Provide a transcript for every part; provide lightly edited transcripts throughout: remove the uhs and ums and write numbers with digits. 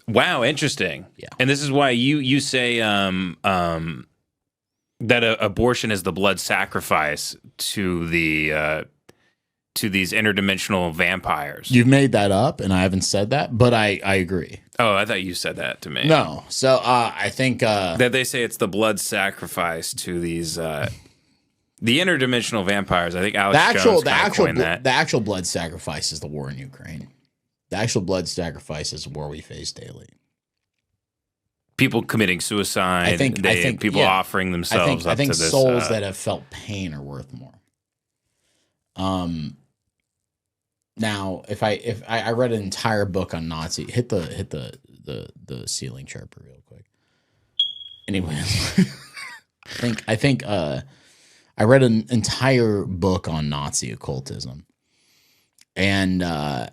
Wow, interesting. Yeah. And this is why you say that abortion is the blood sacrifice to the to these interdimensional vampires. You've made that up, and I haven't said that, but I agree. Oh, I thought you said that to me. No. So I think that they say it's the blood sacrifice to these the interdimensional vampires. I think Alex Jones coined that. The actual blood sacrifice is the war in Ukraine. The actual blood sacrifice is the war we face daily. People committing suicide. I think people offering themselves up to this. Souls that have felt pain are worth more. Now, if I read an entire book on Nazi, hit the ceiling chirper real quick. Anyways, I think I read an entire book on Nazi occultism, and there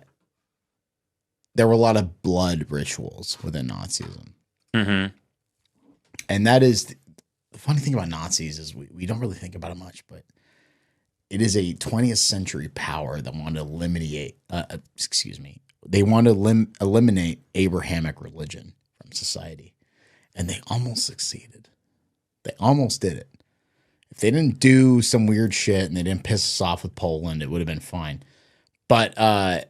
were a lot of blood rituals within Nazism. Mm-hmm. And that is the funny thing about Nazis is we don't really think about it much, but it is a 20th century power that wanted to eliminate. They want to eliminate Abrahamic religion from society, and they almost succeeded. They almost did it. If they didn't do some weird shit and they didn't piss us off with Poland, it would have been fine. But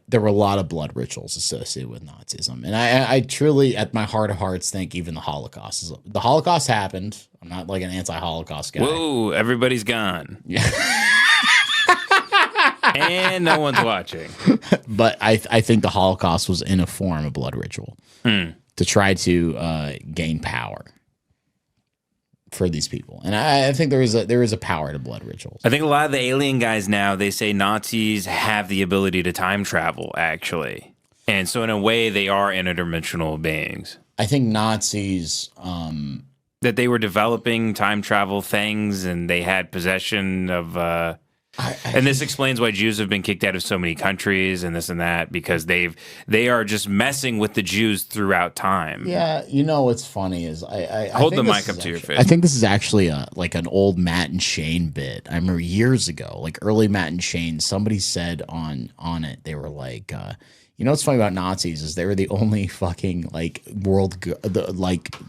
there were a lot of blood rituals associated with Nazism. And I truly, at my heart of hearts, think even the Holocaust. The Holocaust happened. I'm not like an anti-Holocaust guy. Whoa, everybody's gone. Yeah. And no one's watching. But I think the Holocaust was in a form of blood ritual to try to gain power for these people. And I think there is a power to blood rituals. I think a lot of the alien guys now, they say Nazis have the ability to time travel, actually. And so in a way, they are interdimensional beings. I think Nazis... that they were developing time travel things and they had possession of... and this explains why Jews have been kicked out of so many countries and this and that, because they are just messing with the Jews throughout time. Yeah, you know what's funny is I hold the mic up to your face. I think this is actually like an old Matt and Shane bit. I remember years ago, like early Matt and Shane, somebody said on it, they were like, you know what's funny about Nazis is they were the only fucking like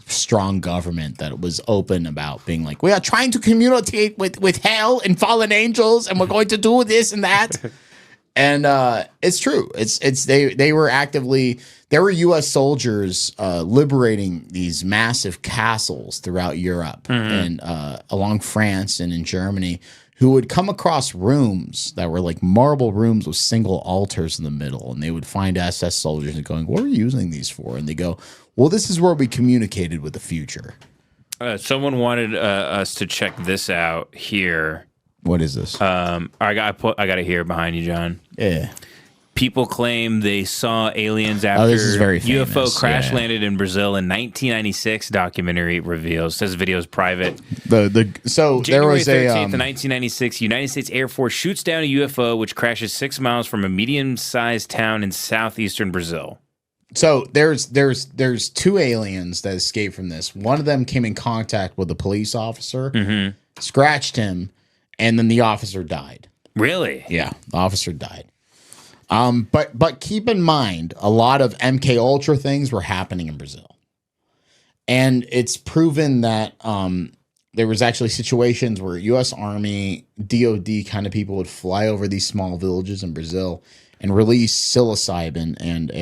strong government that was open about being like, we are trying to communicate with hell and fallen angels, and we're going to do this and that. And it's true. They were actively, there were U.S. soldiers liberating these massive castles throughout Europe and along France and in Germany, who would come across rooms that were like marble rooms with single altars in the middle. And they would find SS soldiers and going, what are we using these for? And they go, well, this is where we communicated with the future. Someone wanted us to check this out here. What is this? I got it here behind you, John. Yeah. People claim they saw aliens after this is very famous. UFO crash landed in Brazil in 1996. Documentary reveals. Says video is private. So January there was 13th, 1996, United States Air Force shoots down a UFO which crashes 6 miles from a medium-sized town in southeastern Brazil. So there's two aliens that escaped from this. One of them came in contact with a police officer, scratched him, and then the officer died. Really? Yeah, the officer died. But keep in mind, a lot of MK Ultra things were happening in Brazil, and it's proven that there was actually situations where U.S. Army, DOD kind of people would fly over these small villages in Brazil and release psilocybin and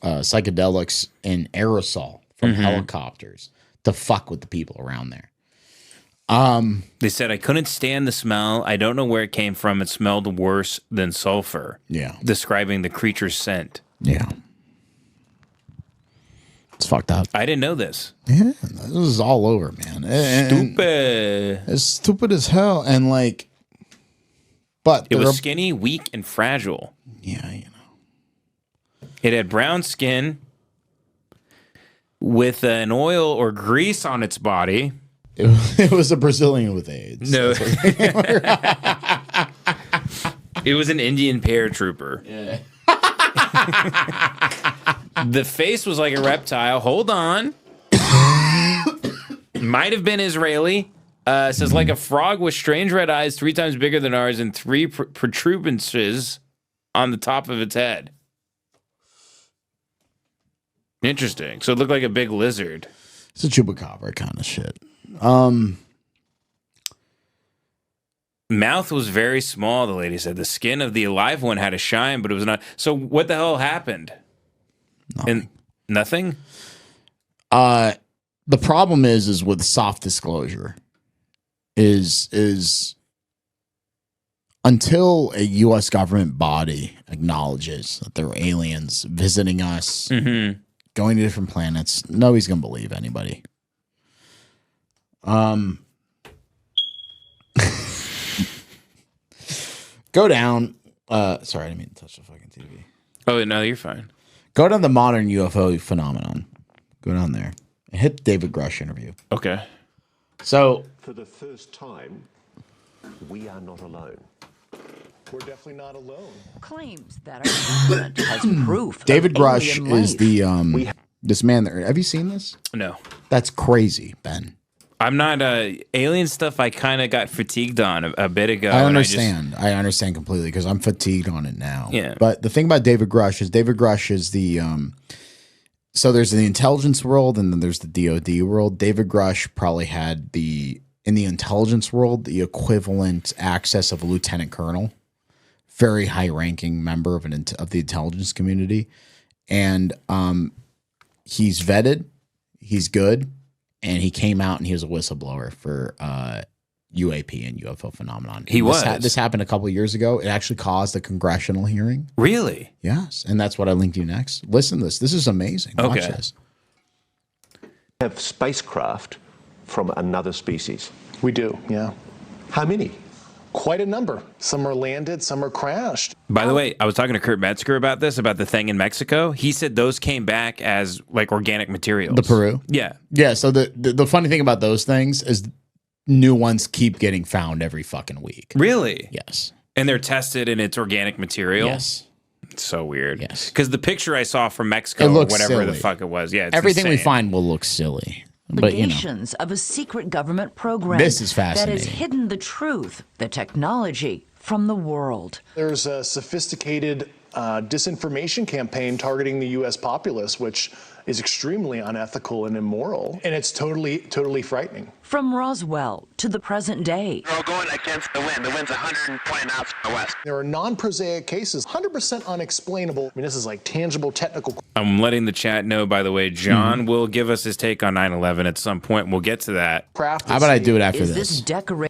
psychedelics in aerosol from helicopters to fuck with the people around there. They said, I couldn't stand the smell. I don't know where it came from. It smelled worse than sulfur. Yeah. Describing the creature's scent. Yeah. It's fucked up. I didn't know this. Yeah. This is all over, man. Stupid. It's stupid as hell. And like, but it was skinny, weak, and fragile. Yeah, you know. It had brown skin with an oil or grease on its body. It was a Brazilian with AIDS. No. It was an Indian paratrooper. Yeah. The face was like a reptile. Hold on. Might have been Israeli. Says like a frog with strange red eyes, 3 times bigger than ours, and 3 protuberances on the top of its head. Interesting. So it looked like a big lizard. It's a chupacabra kind of shit. Mouth was very small, the lady said. The skin of the alive one had a shine, but it was not. So what the hell happened? Nothing? The problem is with soft disclosure is until a U.S. government body acknowledges that there are aliens visiting us, going to different planets, nobody's going to believe anybody. Go down. Sorry, I didn't mean to touch the fucking TV. Oh, no, you're fine. Go down the modern UFO phenomenon. Go down there and hit the David Grush interview. Okay. So, for the first time, we are not alone. We're definitely not alone. Claims that our government has proof. David Grush alien life. is the this man there. Have you seen this? No. That's crazy, Ben. I'm not alien stuff. I kind of got fatigued on a bit ago. I understand. I understand completely because I'm fatigued on it now. Yeah. But the thing about David Grush is the so there's the intelligence world and then there's the DoD world. David Grush probably had in the intelligence world the equivalent access of a lieutenant colonel, very high ranking member of the intelligence community, and he's vetted, he's good. And he came out and he was a whistleblower for UAP and UFO phenomenon. This happened a couple of years ago. It actually caused a congressional hearing. Really? Yes. And that's what I linked you next. Listen to this. This is amazing. Watch this. Have spacecraft from another species. We do, yeah. How many? Quite a number. Some are landed, some are crashed. By the way, I was talking to Kurt Metzger about this, about the thing in Mexico. He said those came back as like organic materials. The Peru? Yeah. Yeah. So the funny thing about those things is new ones keep getting found every fucking week. Really? Yes. And they're tested and it's organic material? Yes. It's so weird. Yes. Because the picture I saw from Mexico or whatever the fuck it was. Yeah. It's everything we insane. find will look silly. But, Allegations of a secret government program this is fascinating. that has hidden the truth, the technology from the world. There's a sophisticated disinformation campaign targeting the U.S. populace, which is extremely unethical and immoral. And it's totally frightening. From Roswell to the present day. We're all going against the wind. The wind's 120 knots from the west. There are non-prosaic cases, 100% unexplainable. I mean, this is like tangible technical. I'm letting the chat know, by the way, John will give us his take on 9/11 at some point. We'll get to that. Craft. how about I do it after Is this? this decorated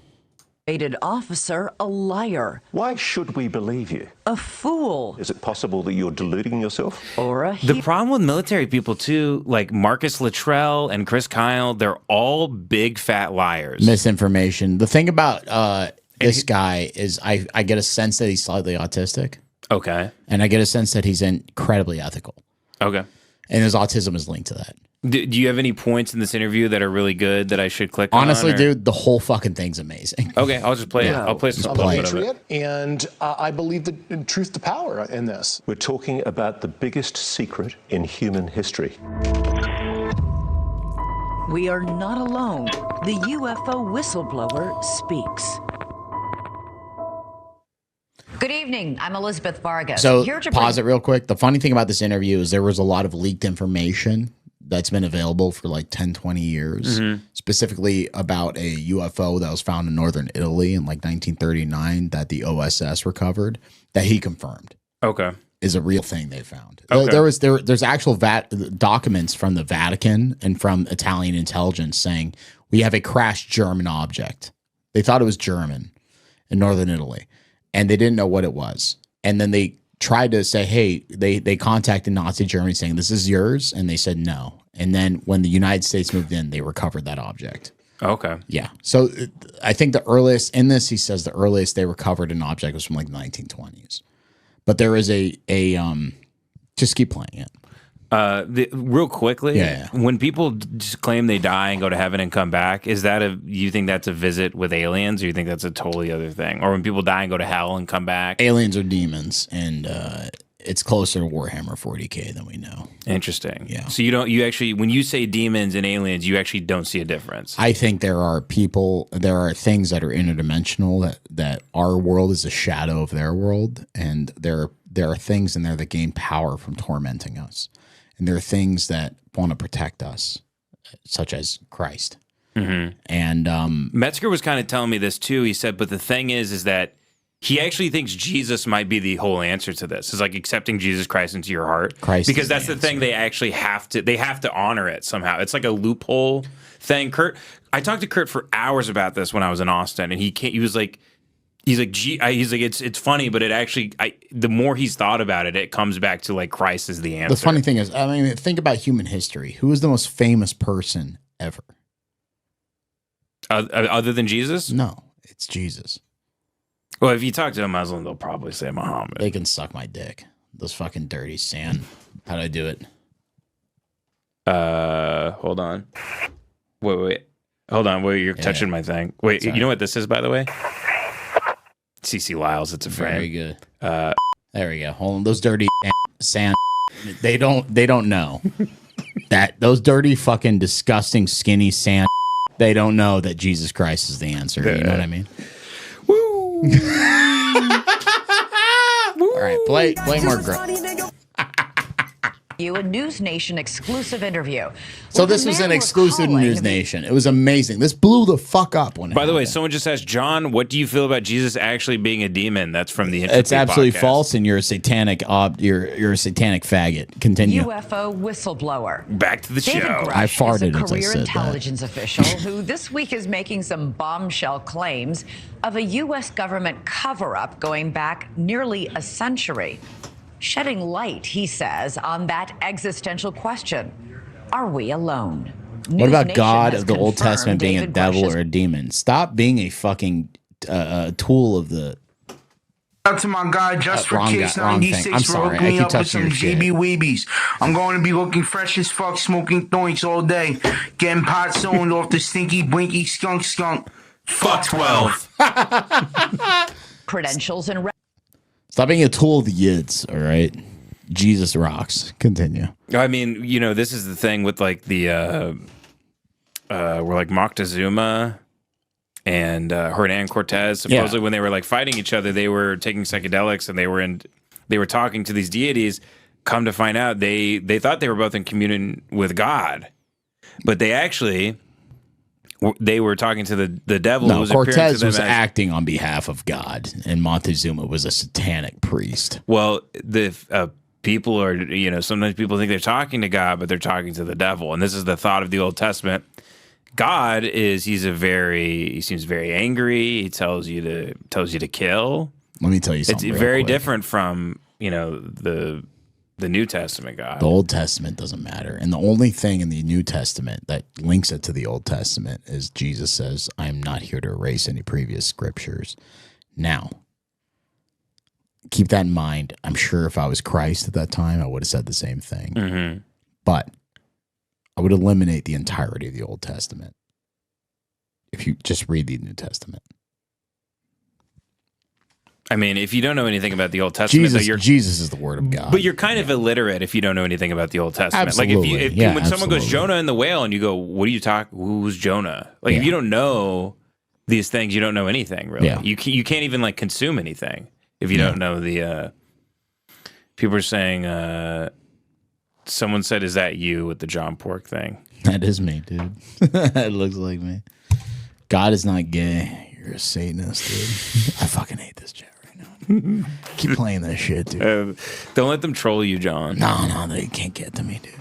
officer a liar, Why should we believe you? a fool, Is it possible that you're deluding yourself? or a The problem with military people, too, like Marcus Luttrell and Chris Kyle, they're all big fat liars. Misinformation. The thing about this guy is I get a sense that he's slightly autistic. Okay. And I get a sense that he's incredibly ethical. Okay. And his autism is linked to that. Do you have any points in this interview that are really good that I should click on? Honestly, or- dude, the whole fucking thing's amazing. Okay, I'll just play it. I'll play some I'm a clip of it. patriot, and I believe in truth to power in this. We're talking about the biggest secret in human history. We are not alone. The UFO whistleblower speaks. Good evening. I'm Elizabeth Vargas. So Here to pause it real quick. The funny thing about this interview is there was a lot of leaked information that's been available for like 10, 20 years, specifically about a UFO that was found in northern Italy in like 1939 that the OSS recovered, that he confirmed Okay. is a real thing they found. Okay. There's actual documents from the Vatican and from Italian intelligence saying we have a crashed German object. They thought it was German in northern Italy, and they didn't know what it was. And then they tried to say, hey, they contacted Nazi Germany saying, this is yours. And they said no. And then when the United States moved in, they recovered that object. Okay. Yeah. So I think the earliest in this, he says the earliest they recovered an object was from like the 1920s. But there is just keep playing it. Real quickly, Yeah. when people just claim they die and go to heaven and come back, you think that's a visit with aliens, or you think that's a totally other thing? Or when people die and go to hell and come back? Aliens are demons, and it's closer to Warhammer 40K than we know. Interesting. Yeah. So you actually, when you say demons and aliens, you actually don't see a difference. I think there are things that are interdimensional, that our world is a shadow of their world, and there are things in there that gain power from tormenting us. and there are things that want to protect us, such as Christ. And Metzger was kind of telling me this too. He said, but the thing is that he actually thinks Jesus might be the whole answer to this. It's like accepting Jesus Christ into your heart. Because that's the thing they actually have to honor it somehow. It's like a loophole thing. I talked to Kurt for hours about this when I was in Austin, and he was like, it's funny, but it actually, the more he's thought about it, it comes back to like Christ is the answer. The funny thing is, I mean, think about human history. Who is the most famous person ever? Other than Jesus? No, it's Jesus. Well, if you talk to a Muslim, they'll probably say Muhammad. They can suck my dick. Those fucking dirty sand. How'd I do it? Hold on. Wait. Hold on. Wait, you're touching my thing. Wait, you know what this is, by the way? CC Lyles. It's a frame. Very good. There we go. Hold on. Those dirty sand. They don't know that those dirty fucking disgusting skinny sand. They don't know that Jesus Christ is the answer. You know what I mean? Woo! All right, play more You a News Nation exclusive interview. So this was an exclusive News Nation. It was amazing. This blew the fuck up. By the way, someone just asked, John, what do you feel about Jesus actually being a demon? That's from the It's absolutely false, and you're a satanic you're a satanic faggot. Continue. UFO whistleblower. Back to the David show. Grush I farted is a as I career said intelligence official who this week is making some bombshell claims of a U.S. government cover-up going back nearly a century. Shedding light, he says, on that existential question. Are we alone? What about God of the Old Testament being a devil or a demon? Stop being a fucking tool of the... Out to my guy just for Case 96 for hooking me up with some GB Weebies. I'm going to be looking fresh as fuck, smoking joints all day, getting pot stoned off the stinky, blinky skunk. Fuck 12. Credentials and... Stop being a tool of the yids, all right? Jesus rocks. Continue. I mean, you know, this is the thing with like the where like Moctezuma and Hernan Cortez, supposedly when they were like fighting each other, they were taking psychedelics and they were talking to these deities. Come to find out, they thought they were both in communion with God, but they were talking to the devil. No, who was Cortez was acting on behalf of God, and Montezuma was a satanic priest. Well, the people are, you know, sometimes people think they're talking to God, but they're talking to the devil. And this is the thought of the Old Testament. God is, he seems very angry. He tells you to kill. Let me tell you something. It's very different from, you know, the New Testament God. The Old Testament doesn't matter. And the only thing in the New Testament that links it to the Old Testament is Jesus says, I am not here to erase any previous scriptures. Now, keep that in mind. I'm sure if I was Christ at that time, I would have said the same thing. Mm-hmm. But I would eliminate the entirety of the Old Testament if you just read the New Testament. I mean, if you don't know anything about the Old Testament, Jesus is the word of God. But you're kind of illiterate if you don't know anything about the Old Testament. Absolutely. Like when someone goes Jonah and the whale, and you go, "What are you talking? Who's Jonah?" Like if you don't know these things, you don't know anything really. Yeah. You can't even like consume anything if you don't know the. People are saying. Someone said, "Is that you with the John Pork thing?" That is me, dude. It looks like me. God is not gay. You're a Satanist, dude. I fucking hate this chat right now. Keep playing that shit, dude. Don't let them troll you, John. No, they can't get to me, dude.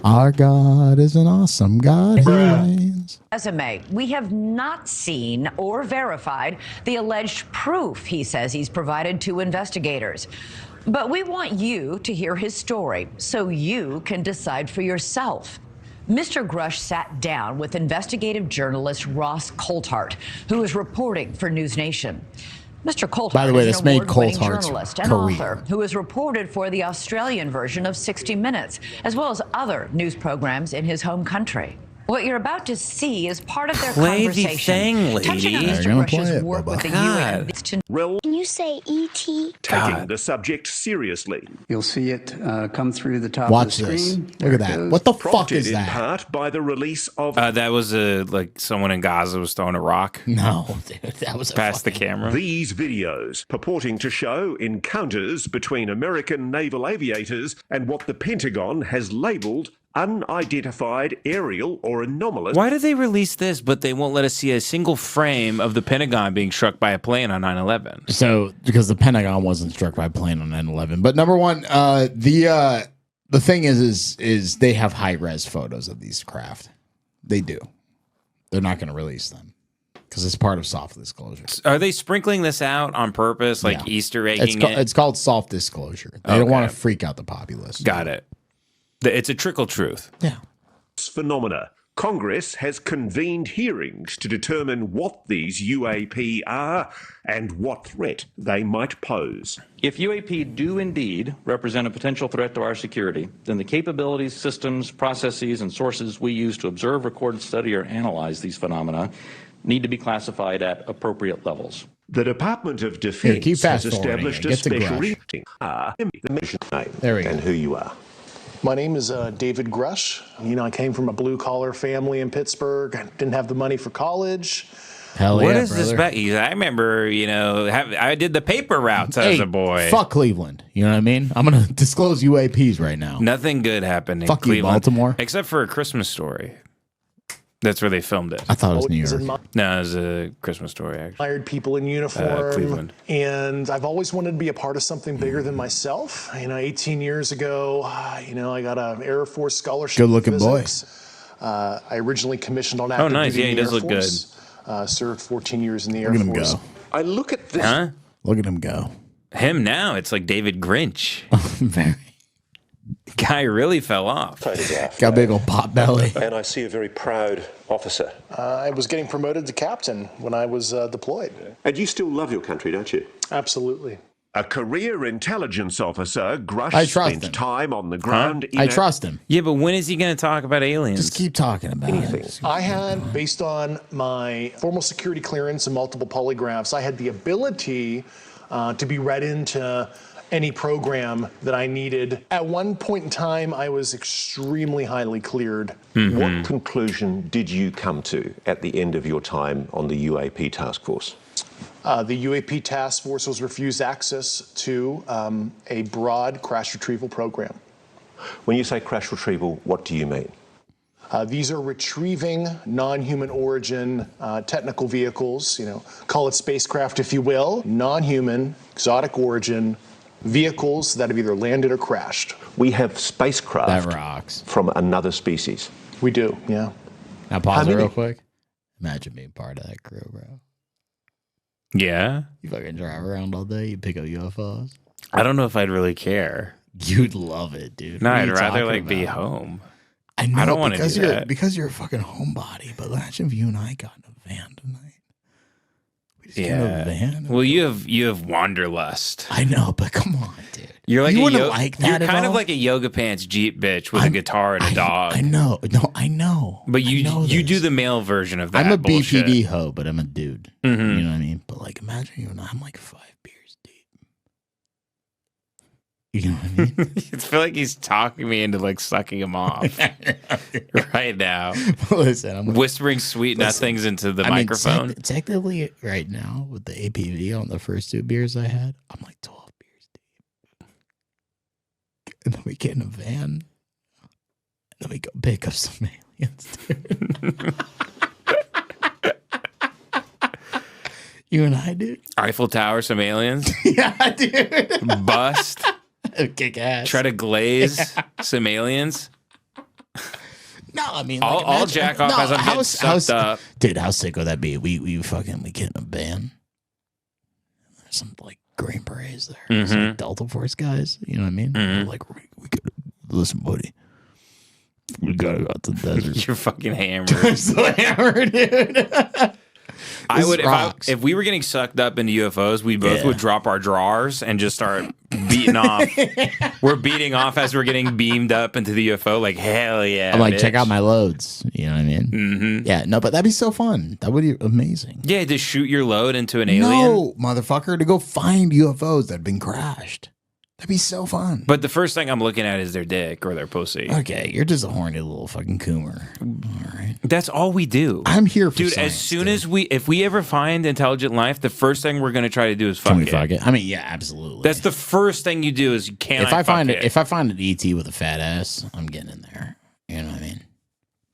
Our God is an awesome God. He reigns. Resume. We have not seen or verified the alleged proof he says he's provided to investigators. But we want you to hear his story so you can decide for yourself. Mr. Grush sat down with investigative journalist Ross Coulthart, who is reporting for News Nation. Mr. Coulthart By the way, is this an made award-winning Coulthart's journalist and career. author who has reported for the Australian version of 60 Minutes, as well as other news programs in his home country. What you're about to see is part of their Play the conversation. thing, lady. Touching on They're Mr. gonna Rush's play it, work Bubba. with the God. UN. It's to Can you say E.T.? Taking the subject seriously. You'll see it come through the top Watch of the this. screen. Look at that. What the fuck Prompted is in that? part by the release of That was like someone in Gaza was throwing a rock No, dude, that was a past the fucking- camera. these videos, purporting to show encounters between American naval aviators and what the Pentagon has labeled unidentified aerial or anomalous. Why did they release this, but they won't let us see a single frame of the Pentagon being struck by a plane on 9/11? So, because the Pentagon wasn't struck by a plane on 9/11. But number one, the thing is they have high res photos of these craft. They do. They're not going to release them because it's part of soft disclosure. Are they sprinkling this out on purpose, like Yeah. Easter egging it? It's called soft disclosure. They don't want to freak out the populace. Got it. It's a trickle truth. Yeah. Phenomena. Congress has convened hearings to determine what these UAP are and what threat they might pose. If UAP do indeed represent a potential threat to our security, then the capabilities, systems, processes, and sources we use to observe, record, study, or analyze these phenomena need to be classified at appropriate levels. The Department of Here, Defense keep has fast-forwarding established it. a Get to special Grush. rating. The mission name There we go. and who you are. My name is David Grush. You know, I came from a blue-collar family in Pittsburgh. I didn't have the money for college. Hell What yeah, is this brother. about? I remember, I did the paper routes as Hey, a boy. fuck Cleveland. You know what I mean? I'm going to disclose UAPs right now. Nothing good happened in Fuck you, Cleveland. Baltimore. Except for A Christmas Story. That's where they filmed it. I thought it was New Always York. No, it was A Christmas Story, actually. Admired people in uniform. Cleveland. And I've always wanted to be a part of something bigger than myself. 18 years ago, I got an Air Force scholarship. Good-looking in boy. physics. I originally commissioned on active nice. duty Yeah, in he the does Air look good. Force. Served 14 years in the Air Look at him Force. go. I look at this. Huh? Look at him go. Him now, it's like David Grinch. Very. Guy really fell off. Photograph. Got a big old pot belly. And I see a very proud officer. I was getting promoted to captain when I was deployed. And you still love your country, don't you? Absolutely. A career intelligence officer, Grush I trust spent him. time on the ground. in I a- trust him. Yeah, but when is he going to talk about aliens? Just keep talking about it. I had, based on my formal security clearance and multiple polygraphs, I had the ability to be read into any program that I needed. At one point in time, I was extremely highly cleared. What conclusion did you come to at the end of your time on the UAP task force? The UAP task force was refused access to a broad crash retrieval program. When you say crash retrieval, what do you mean? These are retrieving non-human origin technical vehicles, call it spacecraft if you will, non-human, exotic origin vehicles that have either landed or crashed. We have spacecraft That rocks. from another species. We do, yeah. Now pause it many- real quick. Imagine being part of that crew, bro. Yeah? You fucking drive around all day. You pick up UFOs. I don't know if I'd really care. You'd love it, dude. No, What are I'd you rather talking be about? home. I know. don't wanna because do you're that. because you're a fucking homebody. But imagine if you and I got in a van tonight. We just get in a Yeah. van. Well, you have wanderlust. I know, but come on, dude. You're like you a wouldn't like that You're at kind of all? like a yoga pants Jeep bitch with a guitar and a dog. I know. No, I know. But I know you do this. the male version of that. I'm a bullshit. BPD hoe, but I'm a dude. Mhm. You know what I mean? But like, imagine you and I'm like 5 beers deep. You know what I mean? I feel like he's talking me into like sucking him off right now, Listen, I'm whispering sweet nothings into the microphone. Technically, right now with the APV on the first 2 beers I had, I'm like 12 beers deep. And then we get in a van, and then we go pick up some aliens, dude. You and I, dude. Eiffel Tower, some aliens, Yeah, dude. bust, Kick ass. try to glaze some aliens. No, I mean, I'll imagine- jack off as I'm getting sucked up. Dude, how sick would that be? We get in a van. There's some like Green Berets there. Some like Delta Force guys. You know what I mean? We're like, we gotta listen, buddy. We gotta go out to the desert. You're fucking hammered. I'm so hammered, dude. I would rocks. if we were getting sucked up into UFOs, we both Yeah. would drop our drawers and just start beating off. We're beating off as we're getting beamed up into the UFO. Like, hell yeah. I'm like, bitch. check out my loads. You know what I mean? Mm-hmm. Yeah, no, but that'd be so fun. That would be amazing. Yeah, to shoot your load into an alien. No, motherfucker, to go find UFOs that have been crashed. That'd be so fun. But the first thing I'm looking at is their dick or their pussy. Okay, you're just a horny little fucking coomer. All right. That's all we do. I'm here for dude. science, As soon as if we ever find intelligent life, the first thing we're gonna try to do is fuck Can we it. fuck it? I mean, yeah, absolutely. That's the first thing you do is If I find an ET with a fat ass, I'm getting in there. You know what I mean?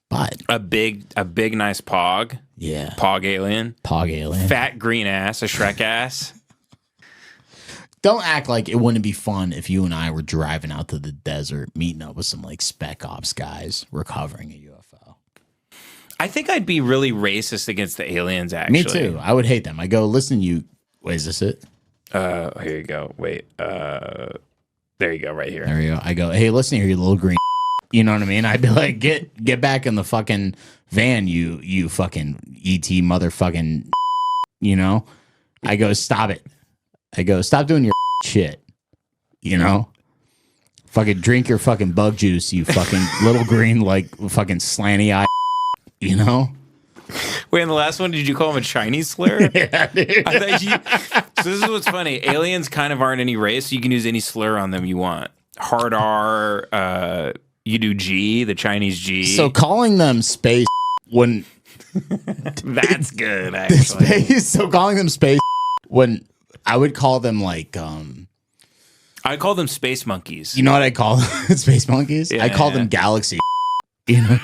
But a big nice pog. Yeah. Pog alien. Pog alien. Fat green ass, a Shrek ass. Don't act like it wouldn't be fun if you and I were driving out to the desert, meeting up with some like spec ops guys recovering a UFO. I think I'd be really racist against the aliens, actually. Me too. I would hate them. I go, listen, you. Wait, is this it? Here you go. Wait. There you go. Right here. There you go. I go, hey, listen here, you little green. You know what I mean? I'd be like, get back in the fucking van, you fucking ET motherfucking. You know? I go, stop it. I go, stop doing your shit. You know? Fucking drink your fucking bug juice, you fucking little green, like fucking slanty eye. You know? Wait, in the last one, did you call him a Chinese slur? Yeah, dude. So this is what's funny. Aliens kind of aren't any race, so you can use any slur on them you want. Hard R, you do G, the Chinese G. So calling them space when that's good, actually. So calling them space when I would call them like I call them space monkeys. You know what I call them? Space monkeys? Yeah, I call them galaxy. You know?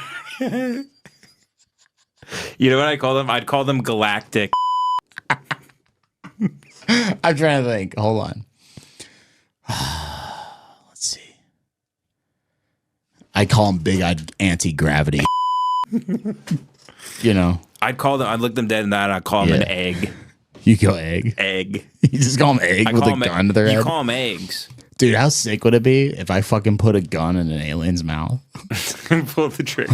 You know what I call them? I'd call them galactic. I'm trying to think. Hold on. Let's see. I call them big-eyed anti-gravity. You know? I'd look them dead in that. I'd call them an egg. You go egg? Egg. You just call them egg with a gun to their head? You call them eggs. Dude, how sick would it be if I fucking put a gun in an alien's mouth? And pull the trigger.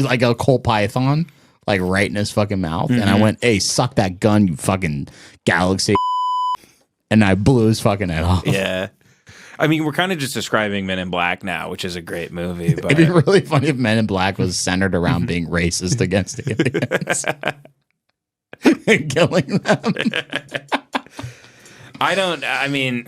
Like a coal python, like right in his fucking mouth. And I went, hey, suck that gun, you fucking galaxy. And I blew his fucking head off. Yeah. I mean, we're kind of just describing Men in Black now, which is a great movie. But it'd be really funny if Men in Black was centered around being racist against aliens. And killing them. I mean,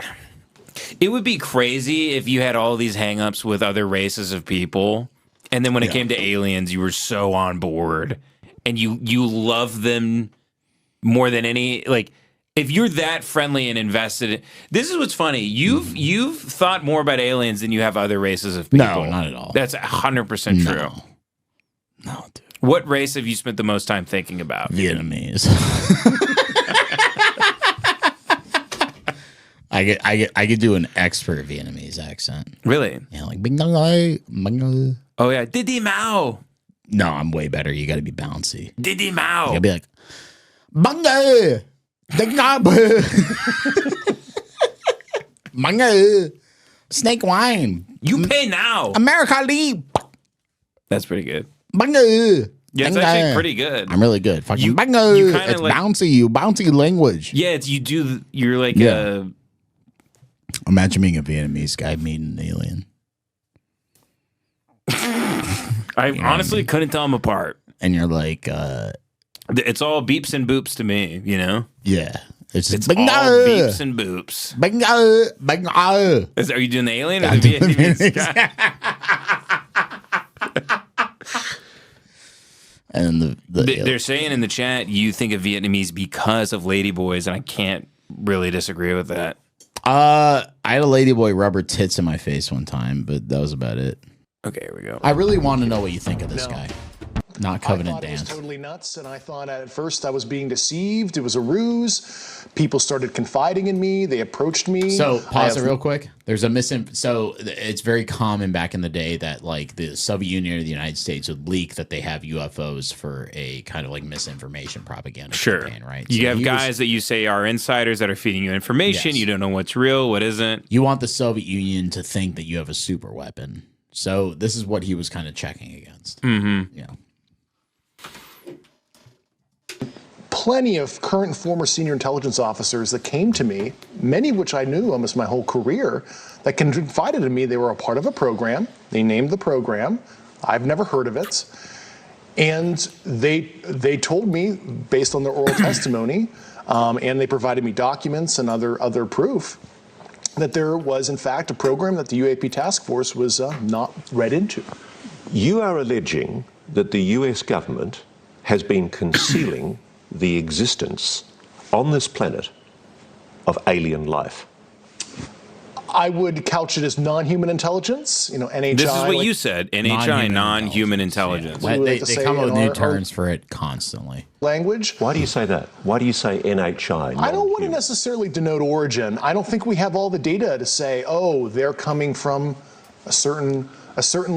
it would be crazy if you had all these hangups with other races of people, and then when it came to aliens, you were so on board, and you love them more than any, like, if you're that friendly and invested, this is what's funny. You've thought more about aliens than you have other races of people. No, not at all. That's 100% true. No, dude. What race have you spent the most time thinking about? Vietnamese. I could do an expert Vietnamese accent. Really? Yeah, like bing dong ai, bing dong. Oh yeah, Didi Mao. No, I'm way better. You got to be bouncy. Didi Mao. You got to be like bang ai, ding dong, bang ai, snake wine. You pay now. America leave. That's pretty good. Bang ai. Yeah, it's actually pretty good. I'm really good. Fucking bang ai. It's like, bouncy language. Yeah, you're like Imagine being a Vietnamese guy meeting an alien. I honestly couldn't tell them apart. And you're like, it's all beeps and boops to me, you know? Yeah. It's all beeps and boops. Are you doing the alien or the Vietnamese guy? And they're saying in the chat you think of Vietnamese because of ladyboys, and I can't really disagree with that. I had a ladyboy rubber tits in my face one time, but that was about it. Okay, here we go. I really want to know what you think of this guy. Not Covenant Dance. I thought it was totally nuts, and I thought at first I was being deceived. It was a ruse. People started confiding in me. They approached me. So pause it real quick. There's a So it's very common back in the day that like the Soviet Union or the United States would leak that they have UFOs for a kind of like misinformation propaganda campaign, right? You have guys that you say are insiders that are feeding you information. Yes. You don't know what's real, what isn't. You want the Soviet Union to think that you have a super weapon. So this is what he was kind of checking against. Mm-hmm. Yeah. plenty of current and former senior intelligence officers that came to me, many of which I knew almost my whole career, that confided in me they were a part of a program. They named the program. I've never heard of it. And they told me, based on their oral testimony, and they provided me documents and other proof, that there was, in fact, a program that the UAP task force was not read into. You are alleging that the US government has been concealing the existence on this planet of alien life. I would couch it as non-human intelligence, NHI. This is what you said, NHI, non-human intelligence. Yeah. They come up with new terms for it constantly. Language. Why do you say that? Why do you say NHI? I don't want to necessarily denote origin. I don't think we have all the data to say, oh, they're coming from a certain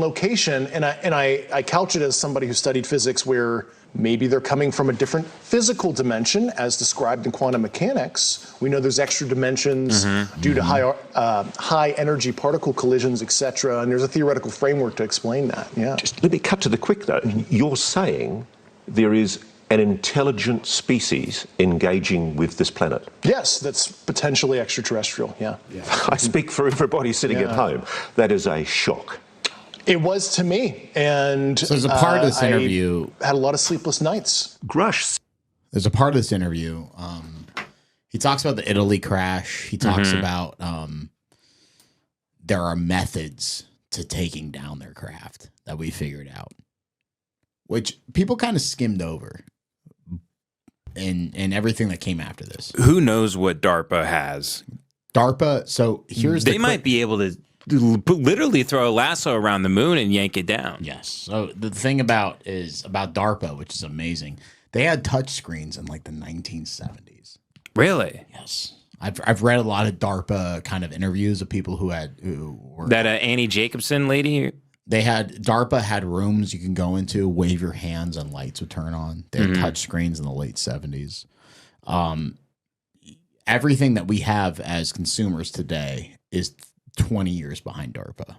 location, and I couch it as somebody who studied physics where maybe they're coming from a different physical dimension as described in quantum mechanics. We know there's extra dimensions due to high energy particle collisions, etc. And there's a theoretical framework to explain that. Yeah. Just let me cut to the quick though. You're saying there is an intelligent species engaging with this planet. Yes, that's potentially extraterrestrial. Yeah. I speak for everybody sitting at home. That is a shock. It was to me, and so there's a part of this interview. I had a lot of sleepless nights. Grush. There's a part of this interview. He talks about the Italy crash. He talks about there are methods to taking down their craft that we figured out, which people kind of skimmed over. And everything that came after this. Who knows what DARPA has? DARPA. So here's they might be able to literally throw a lasso around the moon and yank it down. Yes. So the thing about DARPA, which is amazing, they had touch screens in like the 1970s. Really? Yes. I've read a lot of DARPA kind of interviews of people who were that Annie Jacobson lady. DARPA had rooms you can go into, wave your hands, and lights would turn on. They had touch screens in the late 70s. Everything that we have as consumers today is 20 years behind DARPA.